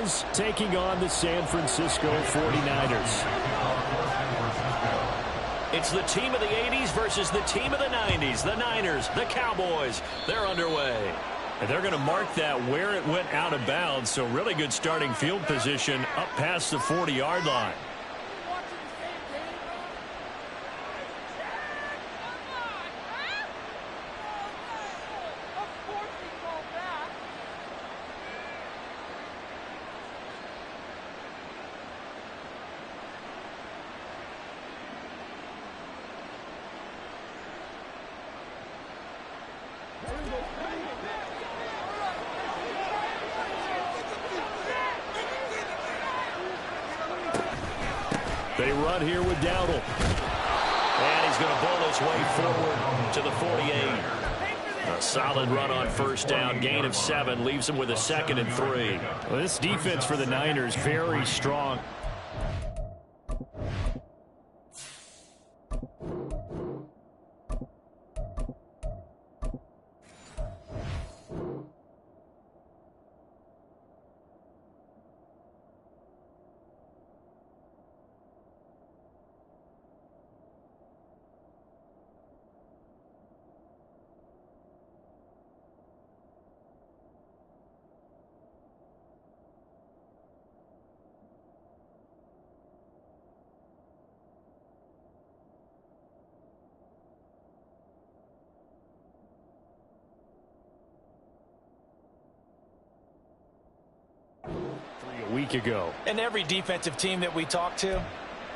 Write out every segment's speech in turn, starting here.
Cowboys taking on the San Francisco 49ers. It's the team of the 80s versus the team of the 90s. The Niners, the Cowboys, they're underway. And they're going to mark that where it went out of bounds, so really good starting field position up past the 40-yard line. They run here with Dowdle. And he's going to bowl his way forward to the 48. A solid run on first down. Gain of 7 leaves him with a 2nd and 3. Well, this defense for the Niners very strong. A week ago. And every defensive team that we talk to,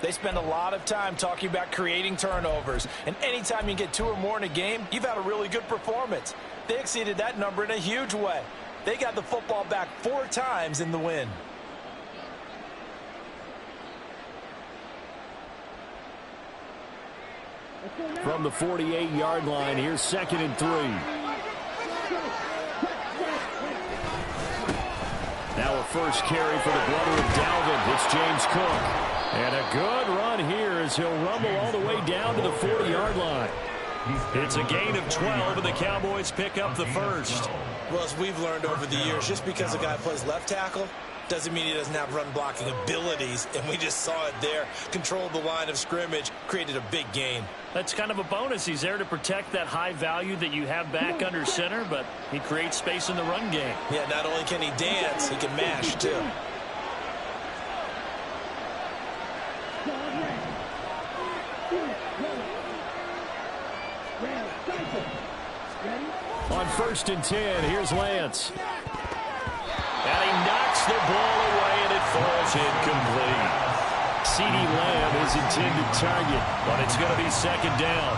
they spend a lot of time talking about creating turnovers. And anytime you get 2 or more in a game, you've had a really good performance. They exceeded that number in a huge way. They got the football back 4 times in the win. From the 48-yard line, here's 2nd and 3. Now a first carry for the brother of Dalvin. It's James Cook. And a good run here as he'll rumble all the way down to the 40-yard line. It's a gain of 12, and the Cowboys pick up the first. Well, as we've learned over the years, just because a guy plays left tackle doesn't mean he doesn't have run-blocking abilities, and we just saw it there. Controlled the line of scrimmage, created a big gain. That's kind of a bonus. He's there to protect that high value that you have back under center, but he creates space in the run game. Yeah, not only can he dance, he can mash, too. On 1st and 10, here's Lance. And he knocks the ball away, and it falls incomplete. CeeDee Lamb is intended target, but it's going to be 2nd down.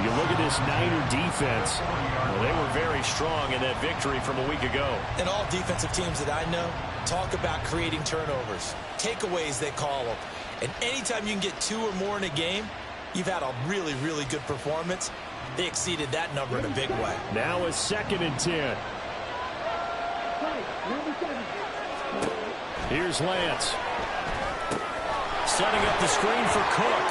You look at this Niner defense. Well, they were very strong in that victory from a week ago. And all defensive teams that I know talk about creating turnovers. Takeaways, they call them. And anytime you can get 2 or more in a game, you've had a really, really good performance. They exceeded that number in a big way. Now a 2nd and 10. Here's Lance. Setting up the screen for Cook.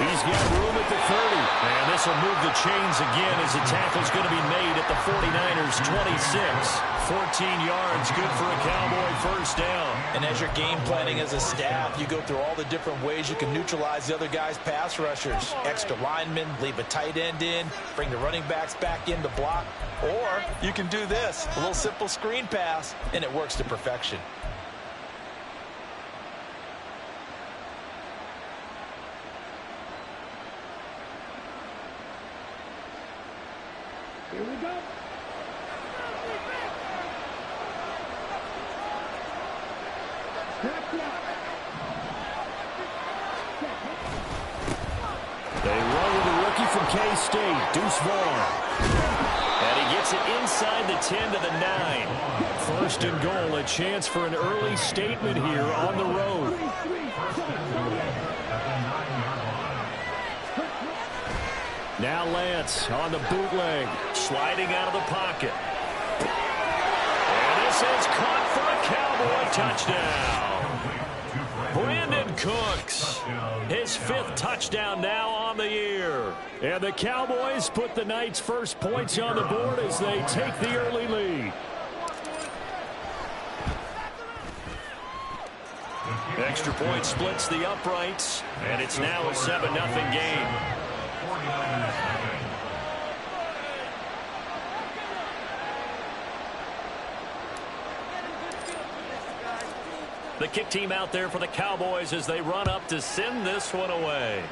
He's got room at the 30. And this will move the chains again as the tackle's going to be made at the 49ers' 26. 14 yards, good for a Cowboy first down. And as you're game planning as a staff, you go through all the different ways you can neutralize the other guy's pass rushers. Extra linemen, leave a tight end in, bring the running backs back in to block. Or you can do this, a little simple screen pass, and it works to perfection. Here we go. They run with a rookie from K-State, Deuce Vaughn. And he gets it inside the 10 to the 9. 1st and goal, a chance for an early statement here on the road. Now Lance on the bootleg, sliding out of the pocket. And this is caught for a Cowboy touchdown. Brandon Cooks, his 5th touchdown now on the year. And the Cowboys put the Knights' first points on the board as they take the early lead. Extra point splits the uprights, and it's now a 7-0 game. The kick team out there for the Cowboys as they run up to send this one away.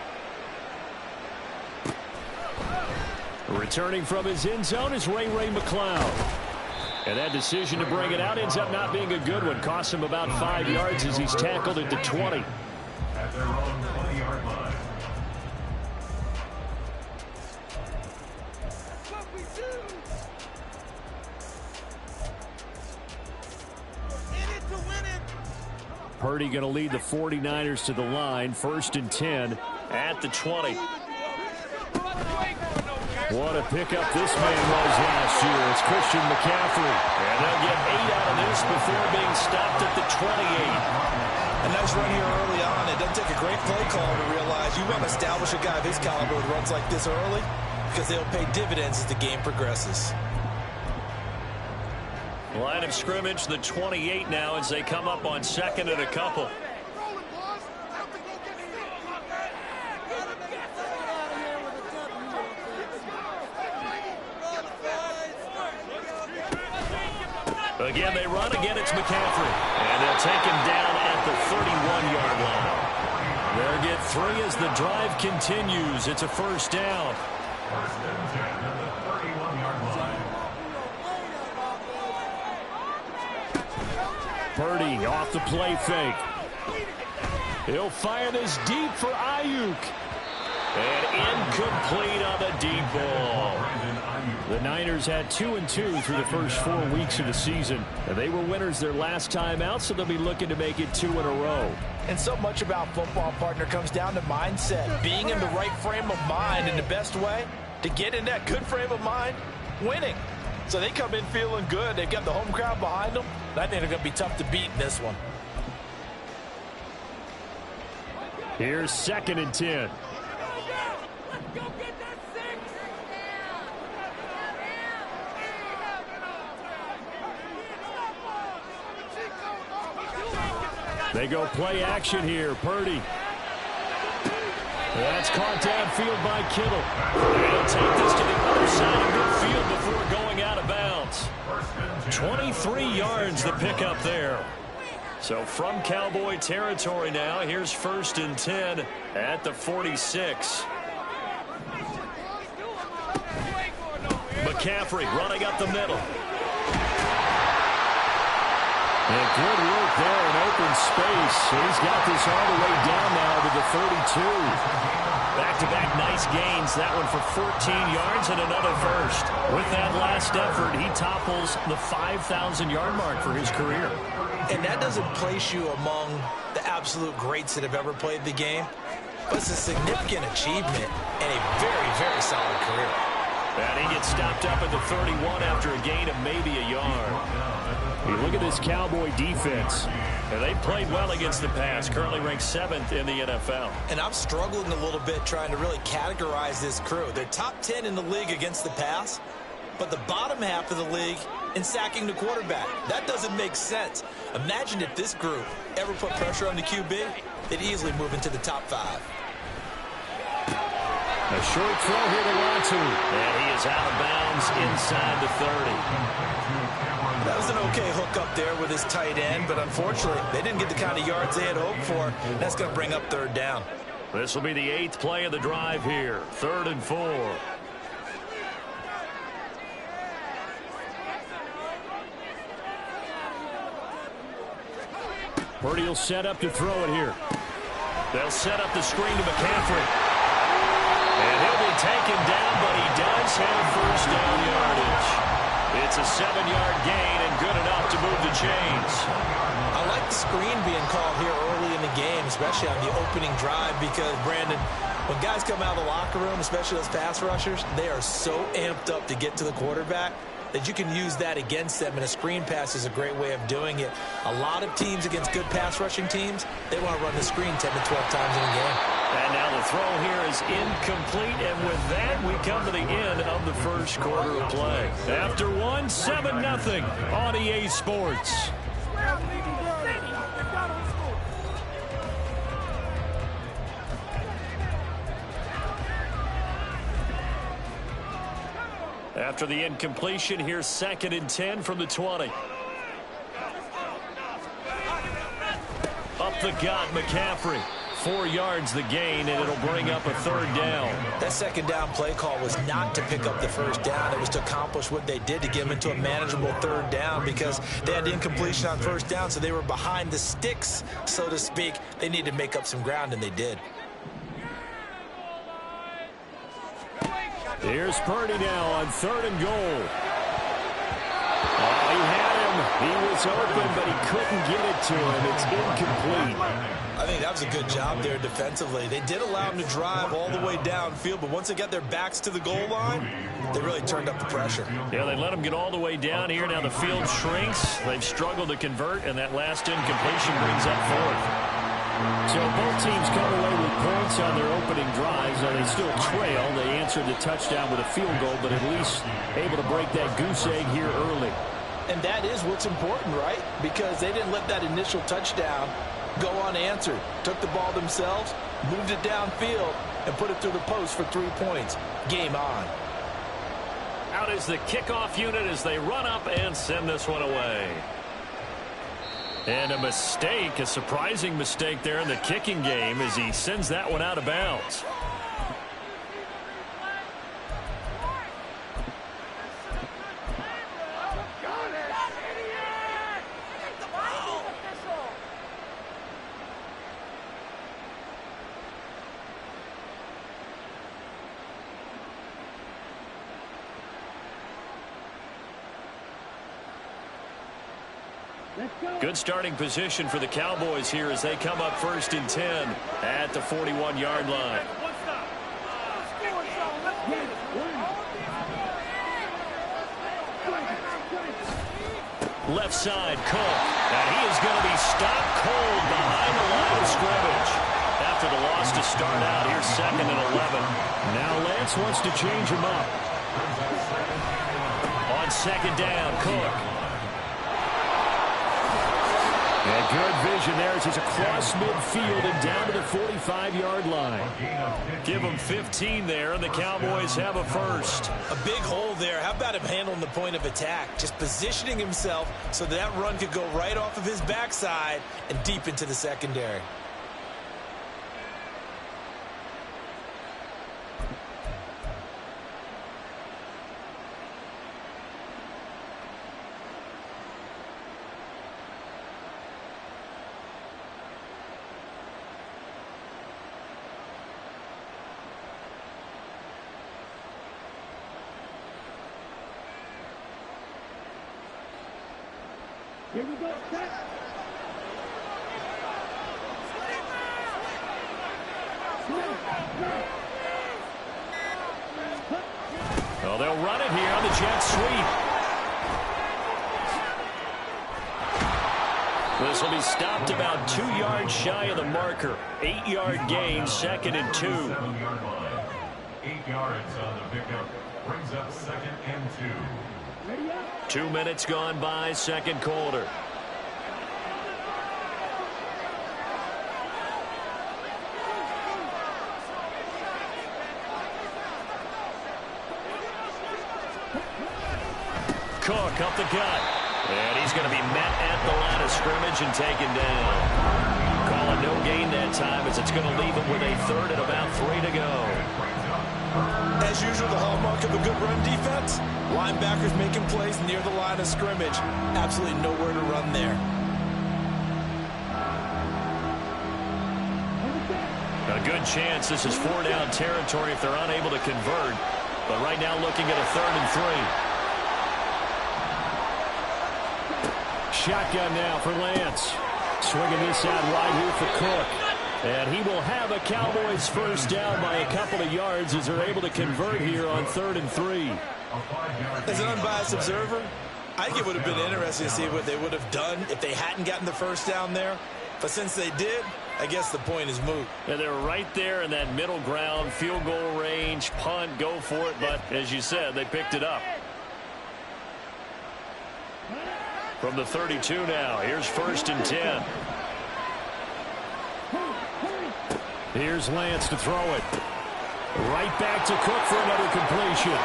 Returning from his end zone is Ray McCloud. And that decision to bring it out ends up not being a good one. Costs him about 5 yards as he's tackled at the 20. At their own 20-yard line. Purdy going to lead the 49ers to the line. 1st and 10 at the 20. What a pickup this man was last year. It's Christian McCaffrey. And they'll get 8 out of this before being stopped at the 28. A nice run here early on. It doesn't take a great play call to realize you want to establish a guy of his caliber with runs like this early because they'll pay dividends as the game progresses. Line of scrimmage, the 28 now as they come up on 2nd and a couple. Again, they run. Again, it's McCaffrey. And they'll take him down at the 31-yard line. They'll get 3 as the drive continues. It's a 1st down. 1st and 10 at the 31-yard line. Purdy off the play fake. He'll fire this deep for Ayuk. And incomplete on the deep ball. The Niners had 2-2 through the first 4 weeks of the season. And they were winners their last time out, so they'll be looking to make it 2 in a row. And so much about football, partner, comes down to mindset. Being in the right frame of mind, and the best way to get in that good frame of mind, winning. So they come in feeling good. They've got the home crowd behind them. And I think they're going to be tough to beat in this one. Here's 2nd and 10. They go play action here. Purdy. That's caught downfield by Kittle. They'll take this to the other side of midfield before going out of bounds. 23 yards the pickup there. So from Cowboy territory now, here's 1st and 10 at the 46. McCaffrey running up the middle. And good work there in open space. He's got this all the way down now to the 32. Back-to-back nice gains. That one for 14 yards and another 1st. With that last effort, he topples the 5,000-yard mark for his career. And that doesn't place you among the absolute greats that have ever played the game. But it's a significant achievement and a very, very solid career. And he gets stopped up at the 31 after a gain of maybe a yard. You look at this Cowboy defense. And they played well against the pass, currently ranked 7th in the NFL. And I'm struggling a little bit trying to really categorize this crew. They're top 10 in the league against the pass, but the bottom half of the league in sacking the quarterback. That doesn't make sense. Imagine if this group ever put pressure on the QB, they'd easily move into the top 5. A short throw here to Watson. And he is out of bounds inside the 30. That was an okay hook up there with his tight end, but unfortunately, they didn't get the kind of yards they had hoped for. That's going to bring up 3rd down. This will be the 8th play of the drive here. 3rd and 4. Purdy will set up to throw it here. They'll set up the screen to McCaffrey. And he'll be taken down, but he does have 1st down yardage. It's a 7-yard gain and good enough to move the chains. I like the screen being called here early in the game, especially on the opening drive, because, Brandon, when guys come out of the locker room, especially those pass rushers, they are so amped up to get to the quarterback that you can use that against them, and a screen pass is a great way of doing it. A lot of teams against good pass rushing teams, they want to run the screen 10 to 12 times in a game. And now the throw here is incomplete, and with that, we come to the end of the first quarter of play. After one, 7-0 on EA Sports. After the incompletion, here's 2nd and 10 from the 20. Up the gut, McCaffrey. 4 yards the gain, and it'll bring up a 3rd down. That 2nd down play call was not to pick up the 1st down. It was to accomplish what they did to get them into a manageable 3rd down because they had incompletion on 1st down, so they were behind the sticks, so to speak. They needed to make up some ground, and they did. Here's Purdy now on 3rd and goal. Oh, he had him. He was open, but he couldn't get it to him. It's incomplete. I think that was a good job there defensively. They did allow him to drive all the way downfield, but once they got their backs to the goal line, they really turned up the pressure. Yeah, they let him get all the way down here. Now the field shrinks. They've struggled to convert, and that last incompletion brings up 4th. So both teams come away with points on their opening drives. Now they still trail. They answered the touchdown with a field goal, but at least able to break that goose egg here early. And that is what's important, right? Because they didn't let that initial touchdown go unanswered. Took the ball themselves, moved it downfield, and put it through the post for 3 points. Game on. Out is the kickoff unit as they run up and send this one away. And a mistake, a surprising mistake there in the kicking game as he sends that one out of bounds. Good starting position for the Cowboys here as they come up 1st and 10 at the 41-yard line. Left side, Cook. And he is going to be stopped cold behind the line of scrimmage. After the loss to start out, here's 2nd and 11. Now Lance wants to change him up. On 2nd down, Cook. And good vision there as he's across midfield and down to the 45-yard line. Give him 15 there, and the Cowboys have a 1st. A big hole there. How about him handling the point of attack? Just positioning himself so that run could go right off of his backside and deep into the secondary. Here we go, set. Well, they'll run it here on the jet sweep. This will be stopped about 2 yards shy of the marker. 8-yard gain, 2nd and 2. 8 yards on the pickup. Brings up 2nd and 2. 2 minutes gone by, 2nd quarter. Cook up the gut. And he's going to be met at the line of scrimmage and taken down. Call it no gain that time as it's going to leave him with a 3rd and about 3 to go. As usual, the hallmark of a good run defense, linebackers making plays near the line of scrimmage. Absolutely nowhere to run there. A good chance this is 4-down territory if they're unable to convert. But right now looking at a 3rd and 3. Shotgun now for Lance. Swinging this out wide here for Cook. And he will have a Cowboys 1st down by a couple of yards as they're able to convert here on 3rd and 3. As an unbiased observer, I think it would have been interesting to see what they would have done if they hadn't gotten the 1st down there. But since they did, I guess the point is moot. And they're right there in that middle ground, field goal range, punt, go for it. But as you said, they picked it up. From the 32 now, here's 1st and 10. Here's Lance to throw it. Right back to Cook for another completion.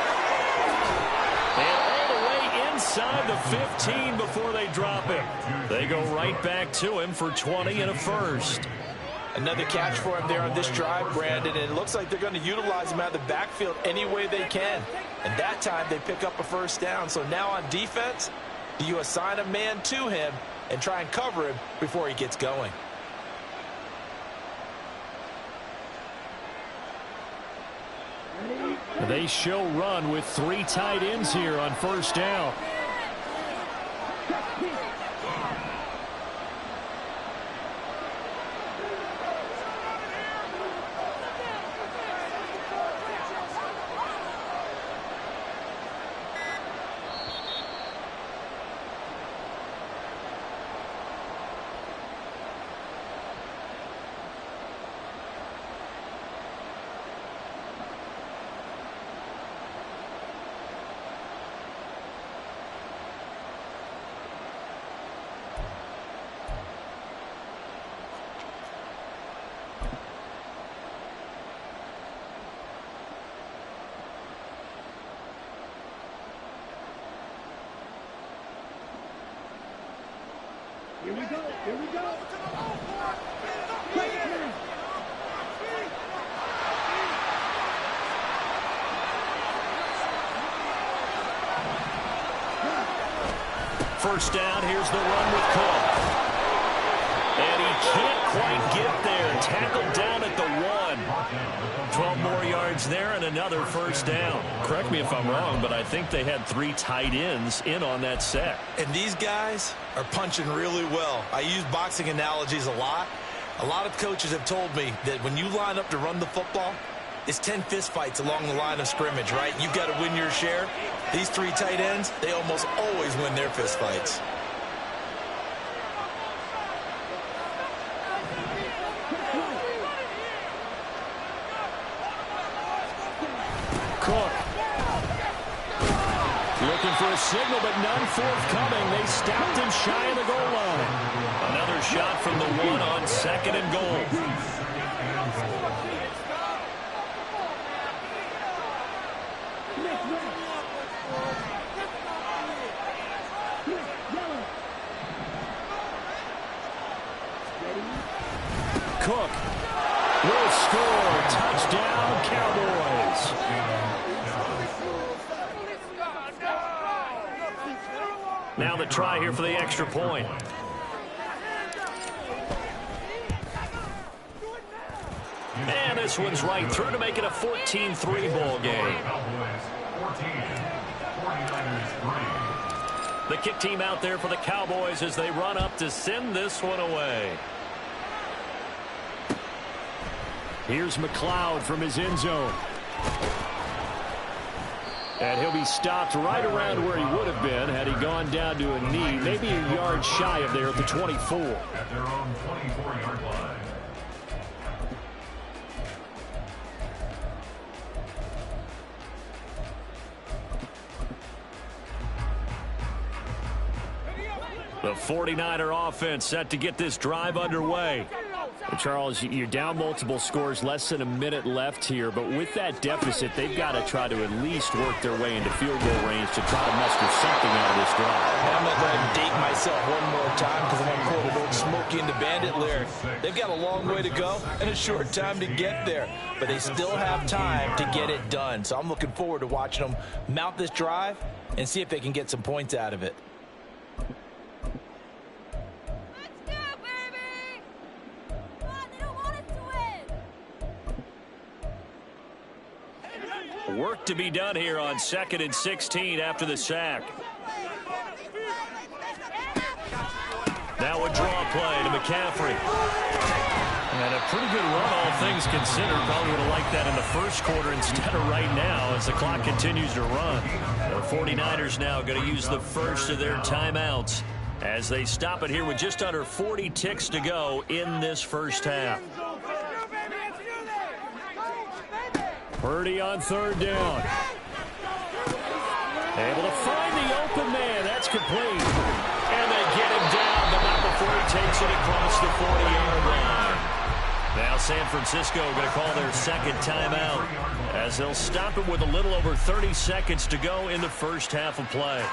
And all the way inside the 15 before they drop him. They go right back to him for 20 and a first. Another catch for him there on this drive, Brandon, and it looks like they're going to utilize him out of the backfield any way they can. And that time they pick up a first down. So now on defense, do you assign a man to him and try and cover him before he gets going? They show run with 3 tight ends here on first down. Here we go. Here we go. First down, here's the run with Cook. And he can't quite get there. Tackled down at the 1. 12 more yards there and another first down. Correct me if I'm wrong, but I think they had 3 tight ends in on that set. And these guys are punching really well. I use boxing analogies a lot. A lot of coaches have told me that when you line up to run the football, it's 10 fist fights along the line of scrimmage, right? You've got to win your share. These 3 tight ends, they almost always win their fist fights. Cook. Looking for a signal, but none forthcoming. They stopped him shy of the goal line. Another shot from the 1 on 2nd and goal. Cook will score. Touchdown, Cowboys. Now the try here for the extra point. And this one's right through to make it a 14-3 ball game. The kick team out there for the Cowboys as they run up to send this one away. Here's McLeod from his end zone. And he'll be stopped right around where he would have been had he gone down to a knee, maybe a yard shy of there at the 24. At their own 24-yard line. The 49er offense set to get this drive underway. And Charles, you're down multiple scores, less than a minute left here, but with that deficit, they've got to try to at least work their way into field goal range to try to muster something out of this drive. I'm not going to date myself one more time because I'm going to quote an old Smokey and the Bandit lyric. They've got a long way to go and a short time to get there, but they still have time to get it done. So I'm looking forward to watching them mount this drive and see if they can get some points out of it. Work to be done here on 2nd and 16 after the sack. Now a draw play to McCaffrey. And a pretty good run, all things considered. Probably would have liked that in the first quarter instead of right now as the clock continues to run. The 49ers now going to use the first of their timeouts as they stop it here with just under 40 ticks to go in this first half. Purdy on 3rd down. Able to find the open man. That's complete. And they get him down, but not before he takes it across the 40-yard line. Now San Francisco going to call their second timeout as they'll stop it with a little over 30 seconds to go in the first half of play.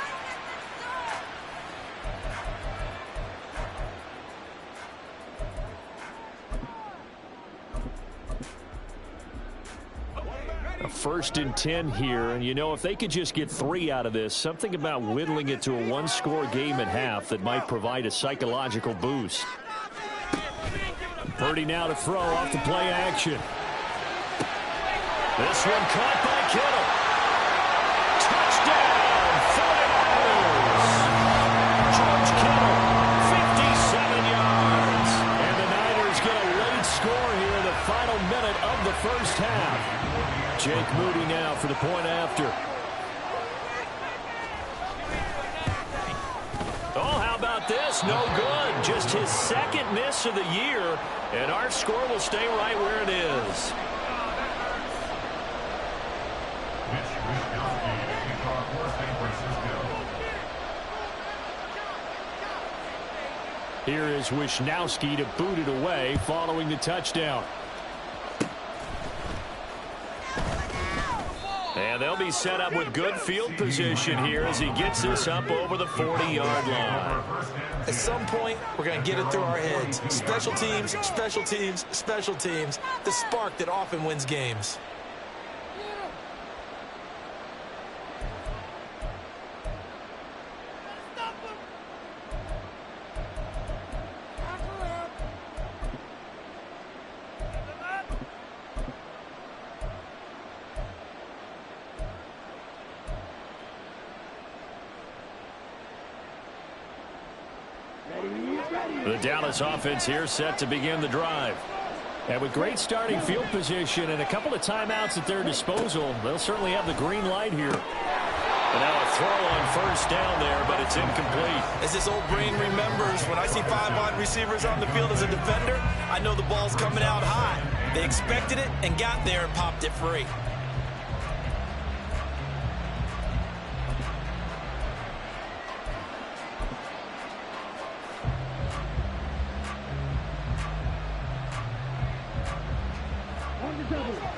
A 1st and 10 here, and you know, if they could just get 3 out of this, something about whittling it to a one-score game at half that might provide a psychological boost. Purdy now to throw off the play action. This one caught by Kittle. Touchdown, 49ers. George Kittle, 57 yards. And the Niners get a late score here in the final minute of the first half. Jake Moody now for the point after. Oh, how about this? No good. Just his 2nd miss of the year, and our score will stay right where it is. Here is Wisnowski to boot it away following the touchdown. And they'll be set up with good field position here as he gets this up over the 40-yard line. At some point, we're going to get it through our heads. Special teams, special teams, special teams. The spark that often wins games. The Dallas offense here set to begin the drive. And with great starting field position and a couple of timeouts at their disposal, they'll certainly have the green light here. And now a throw on 1st down there, but it's incomplete. As this old brain remembers, when I see 5 wide receivers on the field as a defender, I know the ball's coming out high. They expected it and got there and popped it free.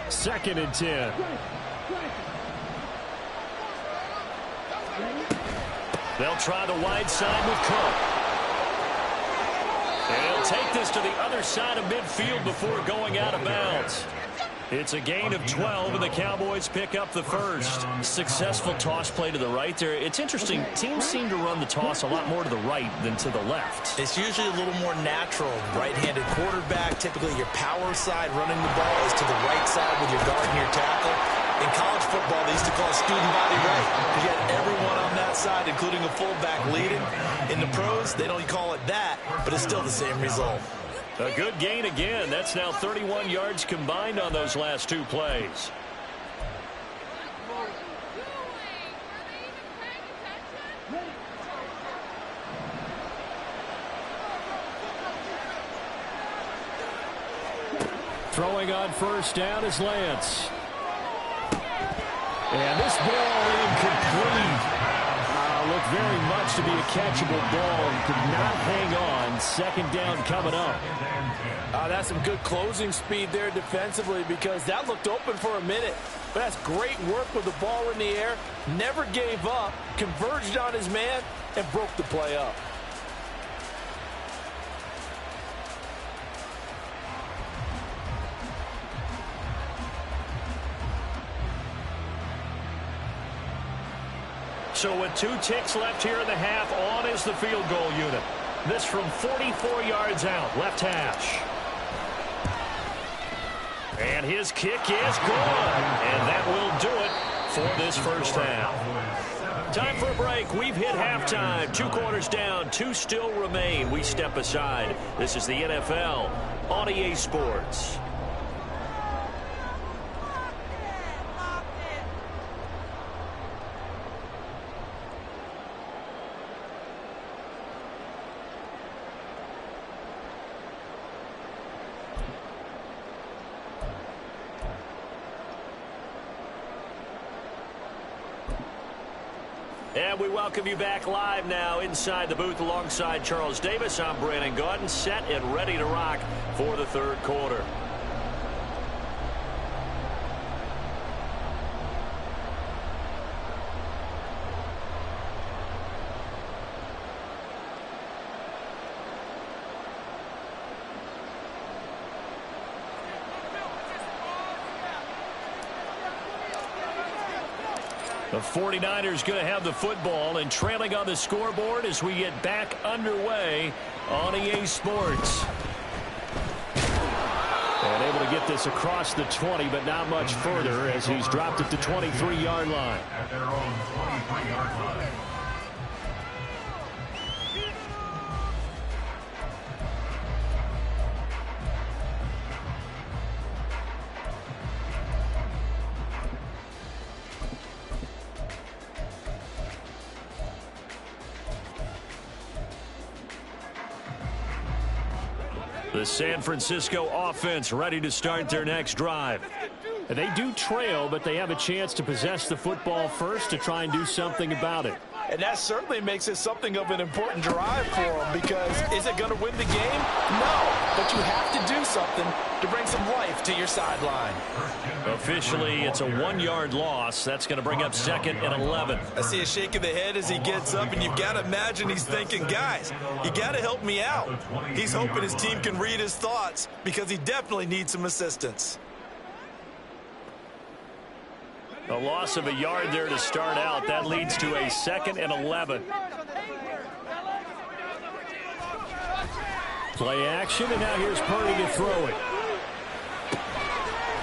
Second and 10. They'll try the wide side with Cook. And he'll take this to the other side of midfield before going out of bounds. It's a gain of 12, and the Cowboys pick up the first. Successful toss play to the right there. It's interesting. Teams seem to run the toss a lot more to the right than to the left. It's usually a little more natural. Right-handed quarterback, typically your power side running the ball is to the right side with your guard and your tackle. In college football, they used to call student body right. You had everyone on that side, including a fullback leading. In the pros, they don't call it that, but it's still the same result. A good gain again. That's now 31 yards combined on those last 2 plays. Throwing on 1st down is Lance. And this ball incomplete. Looked very much to be a catchable ball and could not hang on. 2nd down coming up. That's some good closing speed there defensively because that looked open for a minute. But that's great work with the ball in the air. Never gave up, converged on his man, and broke the play up. So with 2 ticks left here in the half, on is the field goal unit. This from 44 yards out, left hash. And his kick is good. And that will do it for this first half. Time for a break. We've hit halftime. 2 quarters down, 2 still remain. We step aside. This is the NFL on EA Sports. And we welcome you back live now inside the booth alongside Charles Davis. I'm Brandon Gaudin, set and ready to rock for the 3rd quarter. The 49ers going to have the football and trailing on the scoreboard as we get back underway on EA Sports. And able to get this across the 20, but not much further as he's dropped at the 23-yard line. At their own 23-yard line. The San Francisco offense ready to start their next drive. They do trail, but they have a chance to possess the football first to try and do something about it. And that certainly makes it something of an important drive for them, because is it going to win the game? No, but you have to do something to bring some life to your sideline. Officially, it's a 1-yard loss. That's going to bring up 2nd and 11. I see a shake of the head as he gets up, and you've got to imagine he's thinking, guys, you got to help me out. He's hoping his team can read his thoughts because he definitely needs some assistance. A loss of a yard there to start out. That leads to a 2nd and 11. Play action, and now here's Purdy to throw it.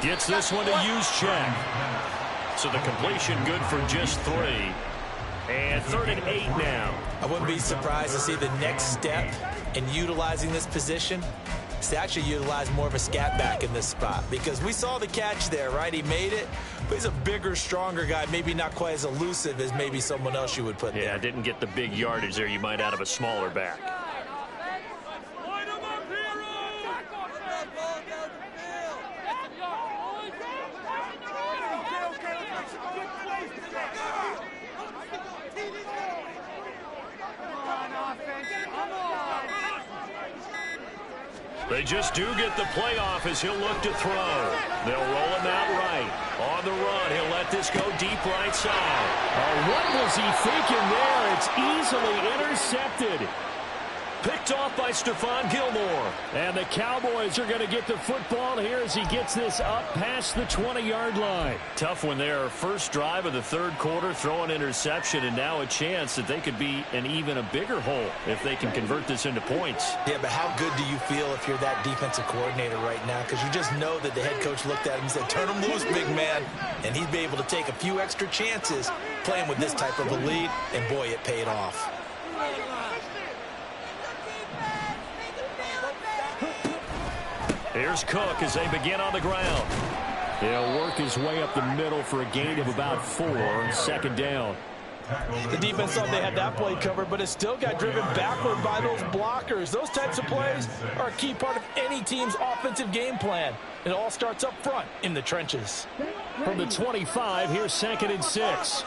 Gets this one to use check. So the completion good for just 3. And 3rd and 8 now. I wouldn't be surprised to see the next step in utilizing this position is to actually utilize more of a scat back in this spot, because we saw the catch there, right? He made it, but he's a bigger, stronger guy, maybe not quite as elusive as maybe someone else you would put there. Yeah, didn't get the big yardage there you might out of a smaller back. They just do get the playoff as he'll look to throw. They'll roll him out right. On the run, he'll let this go deep right side. Oh, what was he thinking there? It's easily intercepted. Picked off by Stephon Gilmore. And the Cowboys are going to get the football here as he gets this up past the 20-yard line. Tough when they're first drive of the 3rd quarter, throw an interception, and now a chance that they could be in even a bigger hole if they can convert this into points. Yeah, but how good do you feel if you're that defensive coordinator right now? Because you just know that the head coach looked at him and said, turn him loose, big man. And he'd be able to take a few extra chances playing with this type of a lead, and boy, it paid off. Here's Cook as they begin on the ground. He'll work his way up the middle for a gain of about 4, 2nd down. The defense thought they had that play covered, but it still got driven backward by those blockers. Those types of plays are a key part of any team's offensive game plan. It all starts up front in the trenches. From the 25, here's 2nd and 6.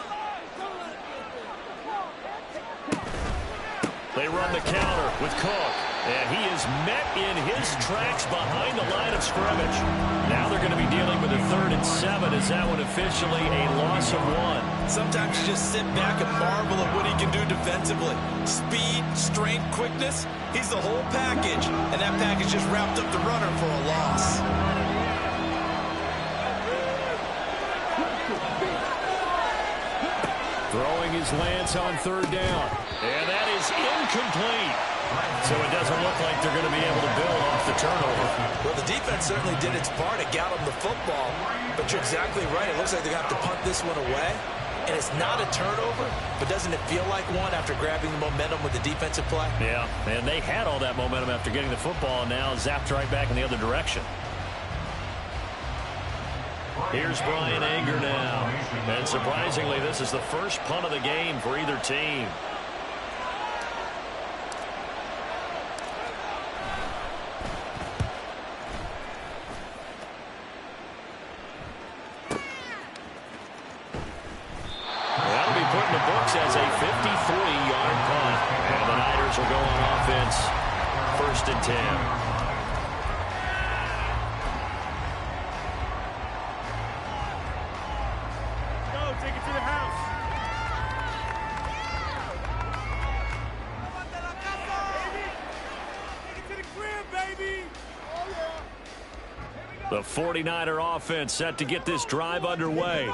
They run the counter with Cook. And he is met in his tracks behind the line of scrimmage. Now they're going to be dealing with a 3rd and 7. Is that one officially a loss of 1? Sometimes you just sit back and marvel at what he can do defensively. Speed, strength, quickness, he's the whole package. And that package just wrapped up the runner for a loss. Throwing his lance on 3rd down. And that is incomplete. So it doesn't look like they're going to be able to build off the turnover. Well, the defense certainly did its part. It got them the football. But you're exactly right. It looks like they're going to have to punt this one away. And it's not a turnover, but doesn't it feel like one after grabbing the momentum with the defensive play? Yeah, and they had all that momentum after getting the football, and now zapped right back in the other direction. Here's Brian Anger now. And surprisingly, this is the first punt of the game for either team. That'll be put in the books as a 53-yard punt. And the Niners will go on offense. 1st and 10. The 49er offense set to get this drive underway.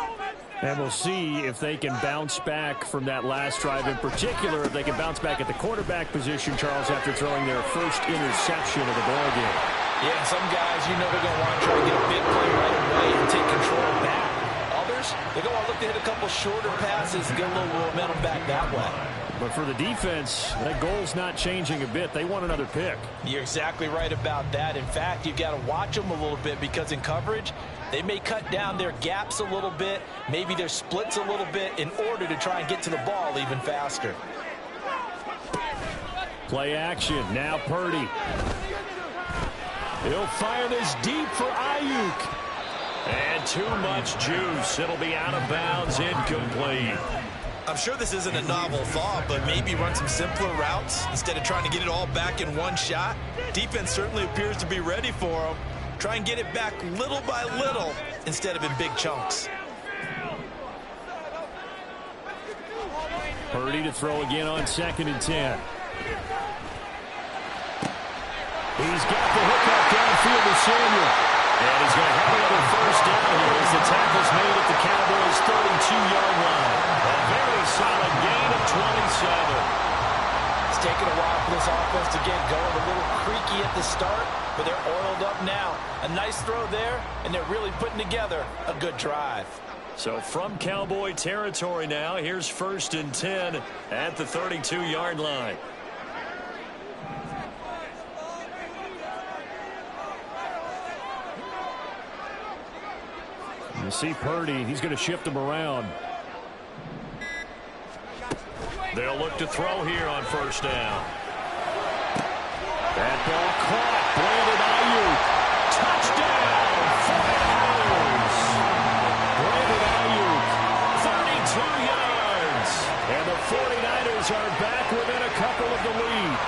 And we'll see if they can bounce back from that last drive, in particular, if they can bounce back at the quarterback position, Charles, after throwing their first interception of the ballgame. Yeah, some guys, you know they're going to want to try to get a big play right away and take control back. Others, they're going to want to look to hit a couple shorter passes and get a little momentum back that way. But for the defense, that goal's not changing a bit. They want another pick. You're exactly right about that. In fact, you've got to watch them a little bit because in coverage, they may cut down their gaps a little bit, maybe their splits a little bit in order to try and get to the ball even faster. Play action. Now Purdy. He'll fire this deep for Ayuk. And too much juice. It'll be out of bounds, incomplete. I'm sure this isn't a novel thought, but maybe run some simpler routes instead of trying to get it all back in one shot. Defense certainly appears to be ready for them. Try and get it back little by little instead of in big chunks. Purdy to throw again on 2nd and 10. He's got the hookup downfield to Samuel. And he's going to have another first down here as the tackle's made at the Cowboys' 32-yard line. A very solid gain of 27. It's taken a while for this offense to get going. A little creaky at the start, but they're oiled up now. A nice throw there, and they're really putting together a good drive. So from Cowboy territory now, here's 1st and 10 at the 32-yard line. You see Purdy, he's going to shift him around. They'll look to throw here on 1st down. That ball caught. Brandon Ayuk. Touchdown, 49ers. Brandon Ayuk. 32 yards. And the 49ers are back within a couple of the lead.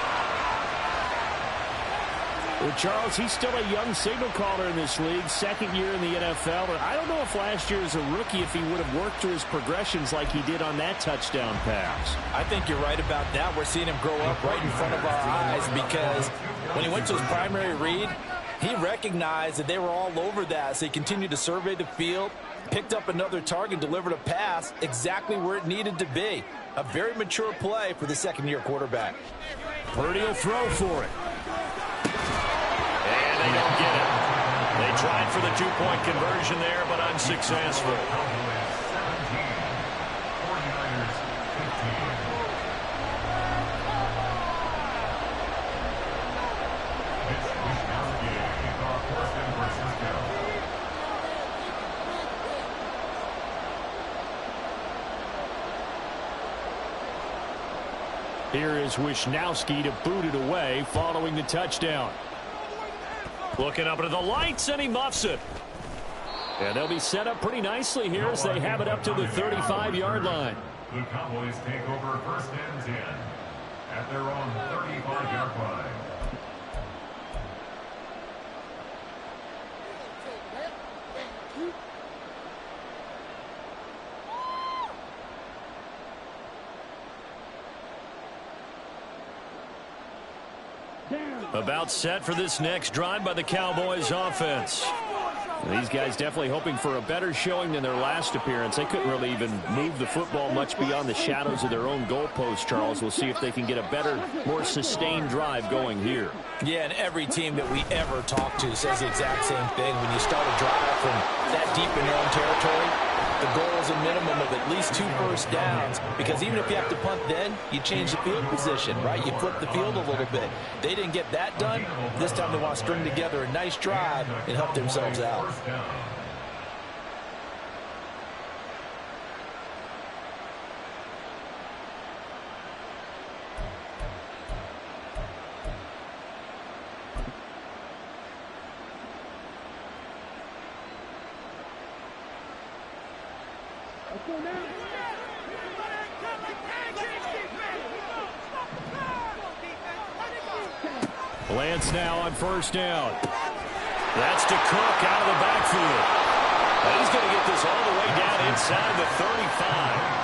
Well, Charles, he's still a young signal caller in this league, 2nd year in the NFL. But I don't know if last year as a rookie, if he would have worked through his progressions like he did on that touchdown pass. I think you're right about that. We're seeing him grow up right in front of our eyes because when he went to his primary read, he recognized that they were all over that. So he continued to survey the field, picked up another target, delivered a pass exactly where it needed to be. A very mature play for the 2nd-year quarterback. Purdy will throw for it. And they don't get it. They tried for the 2-point conversion there, but unsuccessful. Here is Wisnowski to boot it away following the touchdown. Looking up into the lights, and he muffs it. And they'll be set up pretty nicely here as they have it up to the 35-yard line. The Cowboys take over 1st and 10 at their own 35-yard line. About set for this next drive by the Cowboys offense. These guys definitely hoping for a better showing than their last appearance. They couldn't really even move the football much beyond the shadows of their own goalpost, Charles. We'll see if they can get a better, more sustained drive going here. Yeah, and every team that we ever talk to says the exact same thing. When you start a drive from that deep in your own territory, the goal is a minimum of at least 2 first downs, because even if you have to punt then, you change the field position, right? You flip the field a little bit. They didn't get that done. This time they want to string together a nice drive and help themselves out. Lance now on 1st down. That's to Cook out of the backfield. He's going to get this all the way down inside the 35.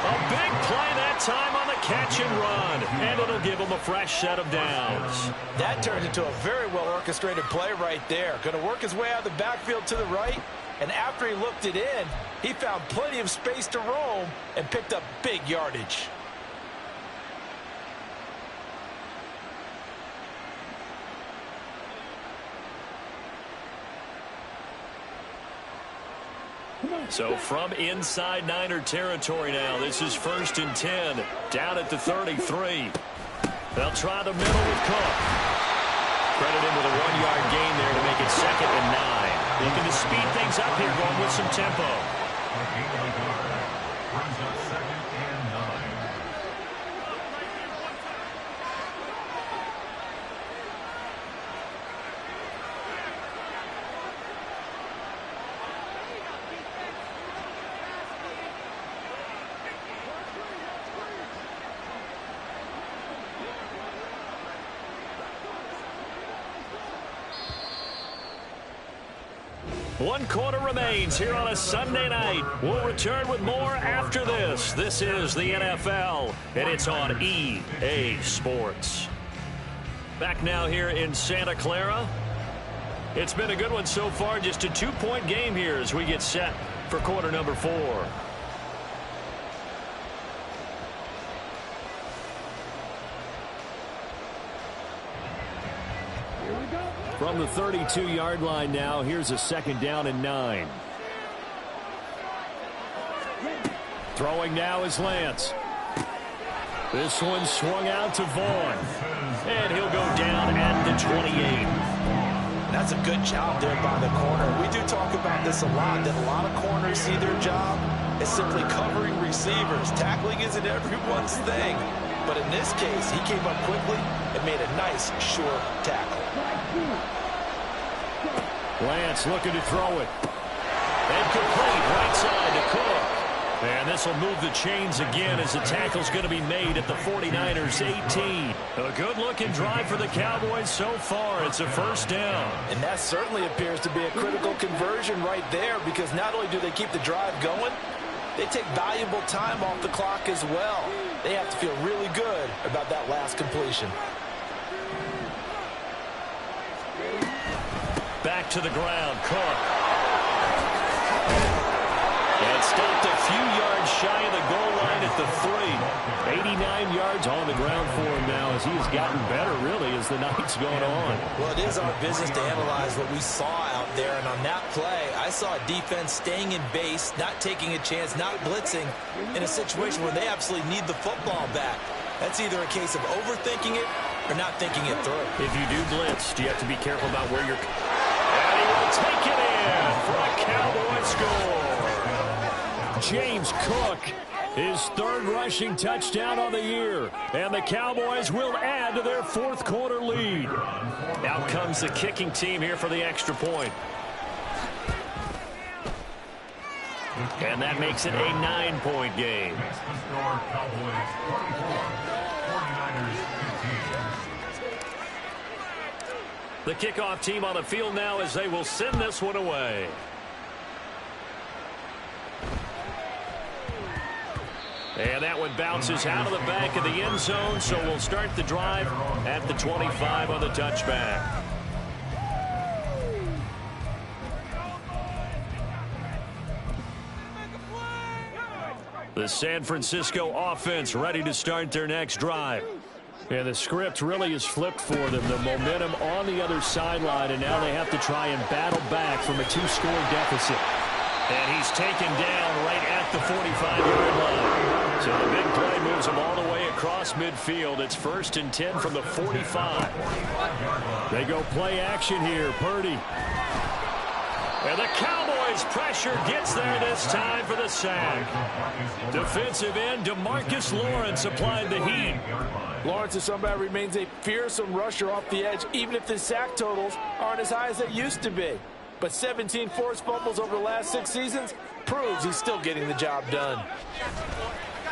A big play that time on the catch and run, and it'll give him a fresh set of downs. That turned into a very well orchestrated play right there. Going to work his way out of the backfield to the right, And after he looked it in, he found plenty of space to roam and picked up big yardage. So from inside Niner territory now, this is 1st and 10, down at the 33. They'll try the middle with Cook. Credit him with a 1-yard gain there to make it 2nd and 9. Looking to speed things up here, going with some tempo. Brings up 2nd and 9. One quarter remains here on a Sunday night. We'll return with more after this. This is the NFL, and it's on EA Sports. Back now here in Santa Clara. It's been a good one so far. Just a 2-point game here as we get set for quarter number 4. From the 32-yard line now, here's a 2nd down and 9. Throwing now is Lance. This one swung out to Vaughn. And he'll go down at the 28. That's a good job there by the corner. We do talk about this a lot, that a lot of corners see their job as simply covering receivers. Tackling isn't everyone's thing. But in this case, he came up quickly and made a nice, short tackle. Lance looking to throw it. And complete right side to Cook. And this will move the chains again as the tackle's going to be made at the 49ers 18. A good-looking drive for the Cowboys so far. It's a 1st down. And that certainly appears to be a critical conversion right there, because not only do they keep the drive going, they take valuable time off the clock as well. They have to feel really good about that last completion. Back to the ground, Cook. And stopped a few yards shy of the goal line at the 3. 89 yards on the ground for him now as he has gotten better, really, as the night's going on. Well, it is our business to analyze what we saw out there, and on that play, I saw a defense staying in base, not taking a chance, not blitzing, in a situation where they absolutely need the football back. That's either a case of overthinking it or not thinking it through. If you do blitz, do you have to be careful about where you're... And he will take it in for a Cowboy score. James Cook, his 3rd rushing touchdown on the year. And the Cowboys will add to their 4th quarter lead. Out comes the kicking team here for the extra point. And that makes it a 9-point game. Makes the score Cowboys 24, 49ers 15. The kickoff team on the field now as they will send this one away. And that one bounces out of the back of the end zone, so we'll start the drive at the 25 on the touchback. The San Francisco offense ready to start their next drive. And the script really is flipped for them. The momentum on the other sideline, and now they have to try and battle back from a 2-score deficit. And he's taken down right at the 45-yard line. So the big play moves him all the way across midfield. It's 1st and 10 from the 45. They go play action here. Purdy. And the Cowboys pressure gets there this time for the sack. Defensive end DeMarcus Lawrence applied the heat. Lawrence is somebody who remains a fearsome rusher off the edge, even if the sack totals aren't as high as they used to be. But 17 forced fumbles over the last 6 seasons proves he's still getting the job done.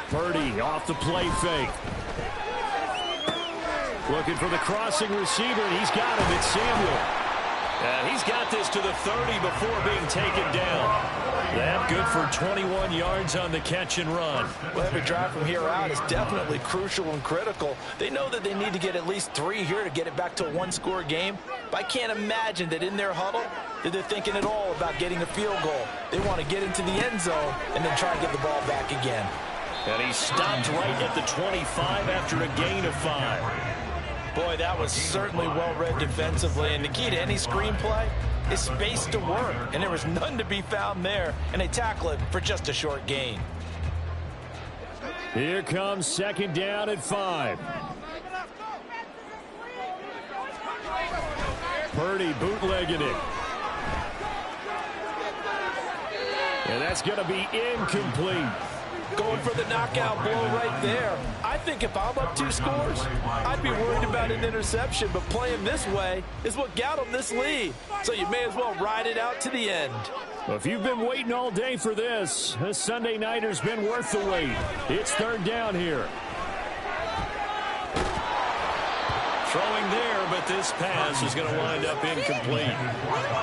Purdy off the play fake. Looking for the crossing receiver, and he's got him. It's Samuel. And He's got this to the 30 before being taken down. That good for 21 yards on the catch and run. Well, every drive from here out is definitely crucial and critical. They know that they need to get at least 3 here to get it back to a one-score game. But I can't imagine that in their huddle that they're thinking at all about getting a field goal. They want to get into the end zone and then try to get the ball back again. And he stopped right at the 25 after a gain of 5. Boy, that was certainly well-read defensively. And the key to any screenplay is space to work. And there was none to be found there. And they tackle it for just a short gain. Here comes second down at 5. Purdy bootlegging it. And that's going to be incomplete. Going for the knockout blow right there. I think if I'm up 2 scores, I'd be worried about an interception, but playing this way is what got them this lead. So you may as well ride it out to the end. Well, if you've been waiting all day for this Sunday nighter's been worth the wait. It's third down here. Throwing there, but this pass is going to wind up incomplete.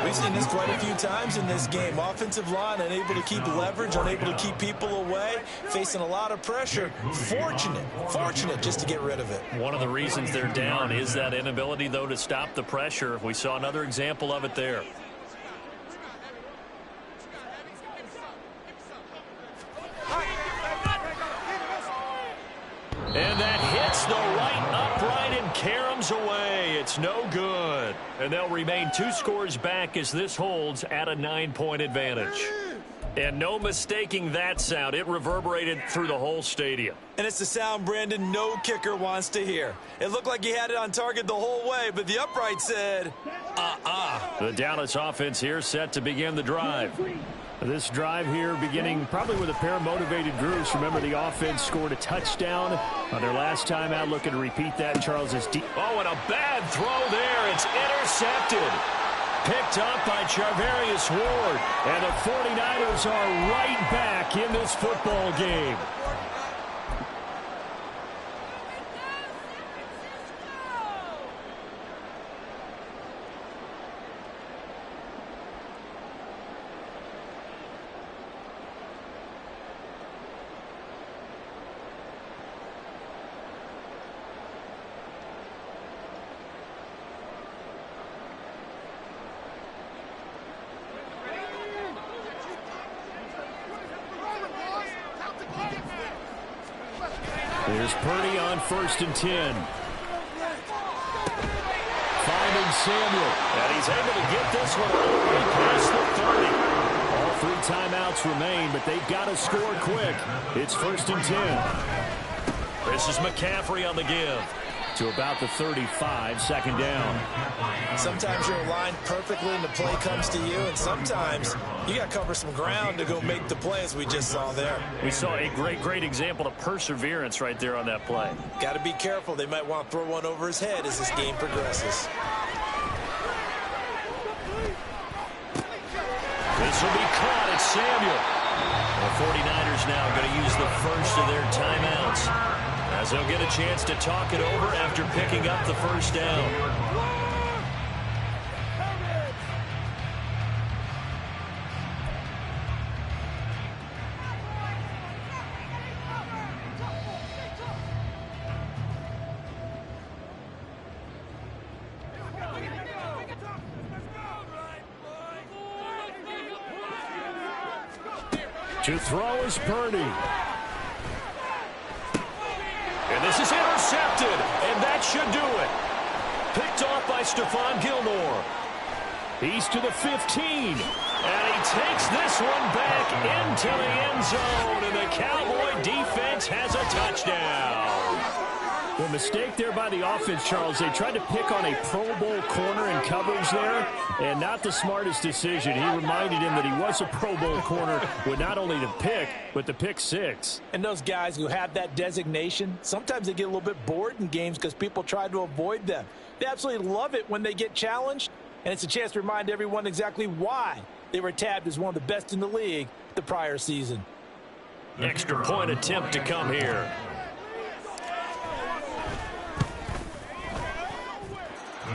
We've seen this quite a few times in this game. Offensive line unable to keep leverage, unable to keep people away, facing a lot of pressure. Fortunate just to get rid of it. One of the reasons they're down is that inability, though, to stop the pressure. We saw another example of it there. And that hits the right upright and caroms away. It's no good. And they'll remain 2 scores back as this holds at a 9-point advantage. And no mistaking that sound. It reverberated through the whole stadium. And it's the sound, Brandon, no kicker wants to hear. It looked like he had it on target the whole way, but the upright said, The Dallas offense here set to begin the drive. This drive here beginning probably with a pair of motivated groups. Remember, the offense scored a touchdown on their last time out. Looking to repeat that. Charles' deep. Oh, and a bad throw there. It's intercepted. Picked up by Charvarius Ward. And the 49ers are right back in this football game. There's Purdy on 1st and 10. Finding Samuel. And he's able to get this one all the way past the 30. All 3 timeouts remain, but they've got to score quick. It's 1st and 10. This is McCaffrey on the give. To about the 35, second down. Sometimes you're aligned perfectly and the play comes to you, and sometimes you got to cover some ground to go make the play, as we just saw there. We saw a great example of perseverance right there on that play. Got to be careful. They might want to throw one over his head as this game progresses. This will be caught. It's Samuel. The 49ers now going to use the first of their timeouts, as they'll get a chance to talk it over after picking up the first down. To throw is Purdy. And this is intercepted, and that should do it. Picked off by Stephon Gilmore. He's to the 15. And he takes this one back into the end zone, and the Cowboy defense has a touchdown. Well, mistake there by the offense, Charles. They tried to pick on a Pro Bowl corner in coverage there, and not the smartest decision. He reminded him that he was a Pro Bowl corner with not only the pick, but the pick 6. And those guys who have that designation, sometimes they get a little bit bored in games because people try to avoid them. They absolutely love it when they get challenged, and it's a chance to remind everyone exactly why they were tabbed as one of the best in the league the prior season. Extra point attempt to come here.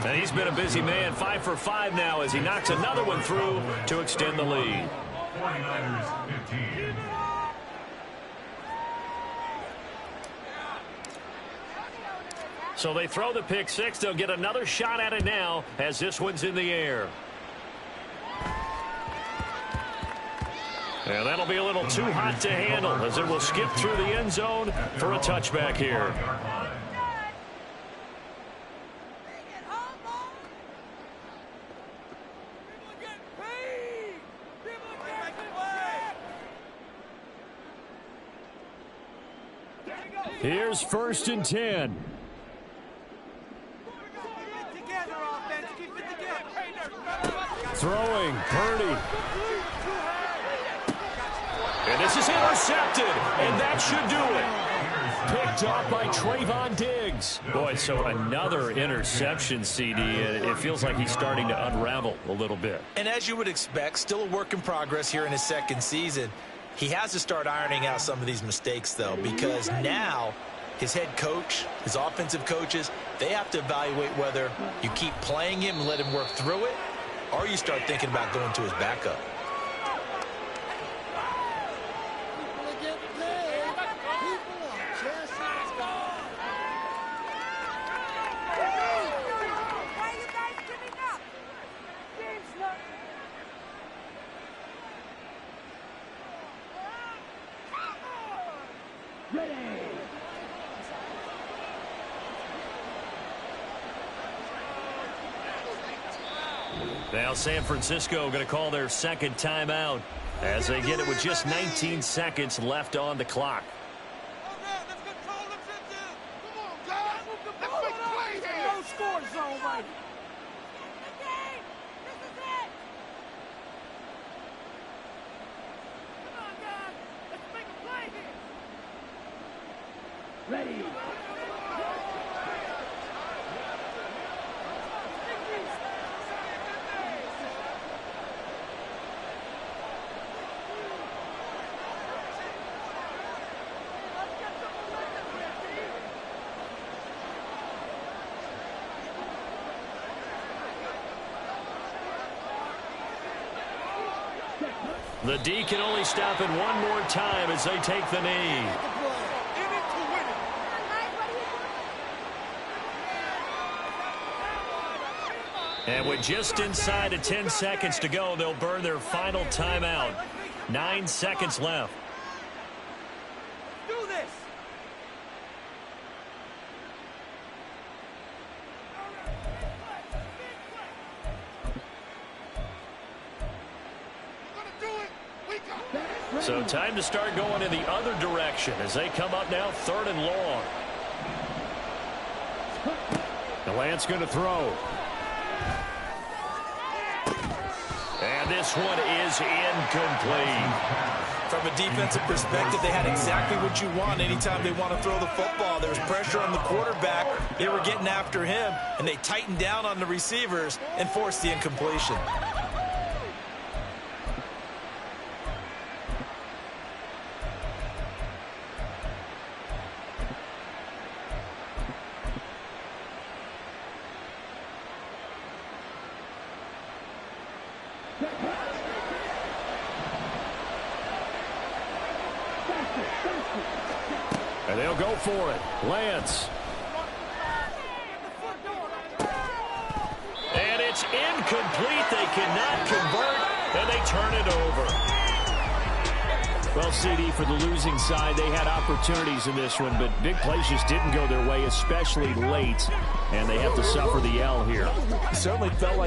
And he's been a busy man, 5 for 5 now as he knocks another one through to extend the lead. 49ers 15. So they throw the pick six. They'll get another shot at it now as this one's in the air. And that'll be a little too hot to handle as it will skip through the end zone for a touchback here. Here's 1st and 10. Throwing, Purdy. And this is intercepted, and that should do it. Picked off by Trayvon Diggs. Boy, so another interception, CD. It feels like he's starting to unravel a little bit. And as you would expect, still a work in progress here in his second season. He has to start ironing out some of these mistakes, though, because now his head coach, his offensive coaches, they have to evaluate whether you keep playing him and let him work through it, or you start thinking about going to his backup. Now San Francisco going to call their second timeout as they get it with just 19 seconds left on the clock. Ready. The D can only stop it one more time as they take the knee. And with just inside of 10 seconds to go, they'll burn their final timeout. 9 seconds left. So time to start going in the other direction as they come up now 3rd and long. Lance going to throw. And this one is incomplete. From a defensive perspective, they had exactly what you want anytime they want to throw the football. There was pressure on the quarterback. They were getting after him, and they tightened down on the receivers and forced the incompletion. And they'll go for it. Lance. And it's incomplete. They cannot convert, and they turn it over. Well, CD, for the losing side, they had opportunities in this one, but big plays just didn't go their way, especially late, and they have to suffer the L here. Certainly felt like